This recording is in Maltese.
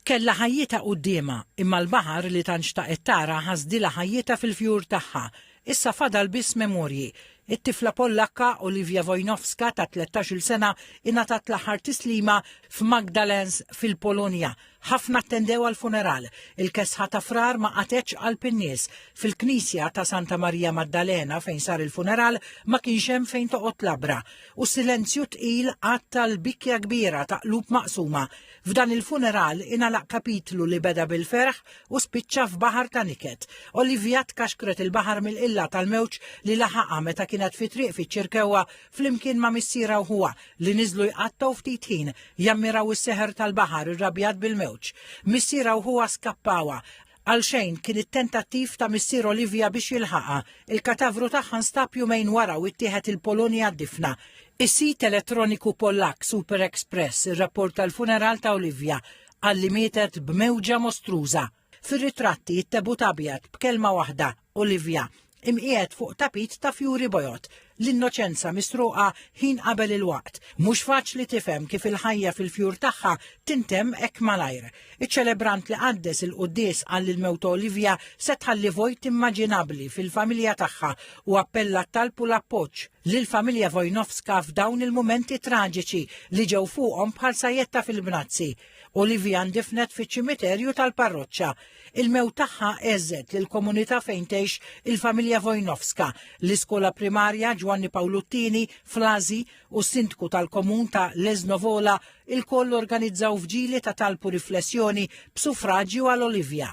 Kella ħajjita qudiema imma l-baħar li tanxtaqet tara ħasdila ħajjita fil-fjur tagħha. Issa fadal biss memorji. It-tifla Pollakka Olivia Wojnowska ta' 13-il sena ingħatat l-aħħar tislima f'Magdalens fil-Polonja. Ħafna attendew għal-funeral. Il-kesħa ta' frar ma qatetx qalb in-nies. Fil-Knisja ta' Santa Marija Maddalena fejn sar il-funeral ma kienx hemm fejn toqgħod labra. U silenzju tqil għatta l-bikja kbira ta' qlub maqsuma. F'dan il-funeral inalaq kapitlu li beda bil-ferħ u spiċċa f'baħar ta' niket. Olivia tkaxkret il-baħar mill-qilla tal-mewġ li laħaqa meta kienet fi triq fiċ-ċirkewwa flimkien ma' missiera u huwa li niżlu jqattaw ftit ħin jammiraw is-seħer tal-baħar irrabjat bil-mewġ. Missiera u huwa skappawa. Għalxejn kien it-tentattiv ta' missier Olivia biex jilħaqha. Il-katavru tagħha nstab jumejn wara u ttieħed il-Polonja d-difna. Is-sit elettroniku Pollak Super Express ir-rapport tal-funeral ta' Olivia għalli mietet b'mewġa mostruża. Fir-ritratti jittebut abjad b'kelma waħda Olivia imqiegħed fuq tapit ta' fjuri bojot. L-innoċenza misruqa ħin qabel il-waqt. Mhux faċli tifhem kif il-ħajja fil-fjur tagħha tintemm hekk malajr. Iċ-ċelebrant li qaddes il-quddies għall il-mewt Olivia se tħalli vojt immaġinabbli fil-familja tagħha u appella talbu l-appoġġ lill-familja Wojnowska f'dawn il-mumenti traġiċi li ġew fuqhom bħal sajjetta fil-bnazzi. Olivia ndifnet fiċ-ċimiterju tal-parroċċa. Il-mewt tagħha eżżet lill-komunità fejn tgħix il-familja Wojnowska, l-iskola primarja Giovanni Paoluttini fl-Asi u s-sindku tal-komun ta' Leznovola il-koll organizzaw fġili ta' talbu riflessjoni b'suffraġġju għal Olivia.